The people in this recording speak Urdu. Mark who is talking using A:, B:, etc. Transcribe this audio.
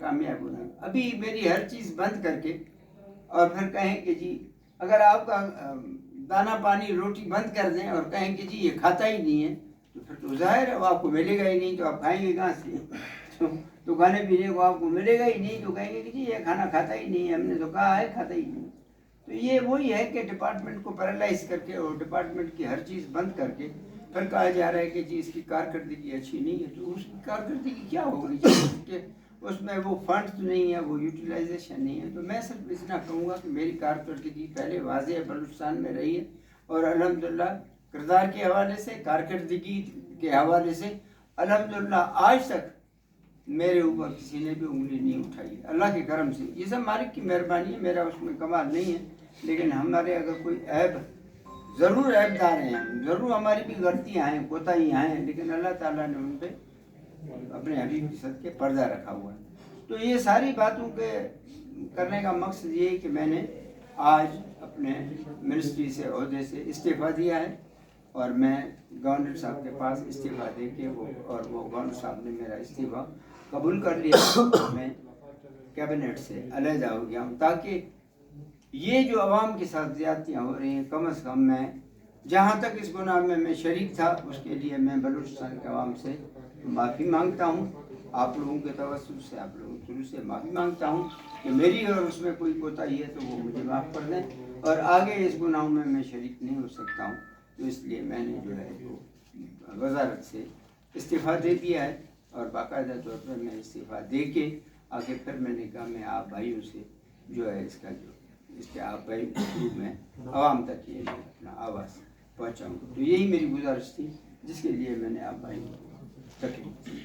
A: کامیاب ہوں. ابھی میری ہر چیز بند کر کے اور پھر کہیں کہ جی اگر آپ کا دانا پانی روٹی بند کر دیں اور کہیں کہ جی یہ کھاتا ہی نہیں ہے تو پھر تو ظاہر ہے وہ آپ کو ملے گا ہی نہیں, تو آپ کھائیں گے کہاں سے؟ تو کھانے پینے کو آپ کو ملے گا ہی نہیں, تو کہیں گے کہ جی یہ کھانا کھاتا ہی نہیں ہے, ہم نے تو کہا ہے کھاتا ہی نہیں. تو یہ وہی ہے کہ ڈپارٹمنٹ کو پیرالائز کر کے اور ڈپارٹمنٹ کی ہر چیز بند کر کے پھر کہا جا رہا ہے کہ جی اس کی کارکردگی اچھی نہیں ہے. تو اس کی کارکردگی کیا ہوگی کہ اس میں وہ فنڈ نہیں ہے, وہ یوٹیلائزیشن نہیں ہے. تو میں صرف اتنا کہوں گا کہ میری کارکردگی پہلے واضح بلوچستان میں رہی ہے اور الحمدللہ کردار کے حوالے سے, کارکردگی کے حوالے سے الحمدللہ آج تک میرے اوپر کسی نے بھی انگلی نہیں اٹھائی, اللہ کے کرم سے. یہ سب مالک کی مہربانی ہے, میرا اس میں کمال نہیں ہے. لیکن ہمارے اگر کوئی عیب, ضرور عیب دار ہیں ہم, ضرور ہماری بھی غلطیاں ہیں, کوتاہیاں ہیں, لیکن اللہ تعالیٰ نے ان پہ اپنے حبیب کے صدقے پردہ رکھا ہوا ہے. تو یہ ساری باتوں کے کرنے کا مقصد یہ ہے کہ میں نے آج اپنے منسٹری سے, عہدے سے استعفیٰ دیا ہے اور میں گورنر صاحب کے پاس استعفیٰ دے کے وہ گورنر صاحب نے میرا استعفیٰ قبول کر لیا. میں کیبنٹ سے علیحدہ ہو گیا ہوں تاکہ یہ جو عوام کے ساتھ زیادتیاں ہو رہی ہیں کم از کم میں جہاں تک اس گناہ میں شریک تھا اس کے لیے میں بلوچستان کے عوام سے معافی مانگتا ہوں. آپ لوگوں کے توسل سے, آپ لوگوں کے شروع سے معافی مانگتا ہوں کہ میری اور اس میں کوئی کوتاہی ہے تو وہ مجھے معاف کر دیں اور آگے اس گناہوں میں شریک نہیں ہو سکتا ہوں. تو اس لیے میں نے جو ہے وہ وزارت سے استعفیٰ دے دیا ہے اور باقاعدہ طور پر میں استعفیٰ دے کے آگے پھر میں نے کہا میں آپ بھائیوں سے جو ہے اس کے آپ بھائی میں عوام تک یہ اپنا آواز پہنچاؤں. تو یہی میری گزارش تھی جس کے لیے میں نے آپ بھائیوں کو تکلیف دی.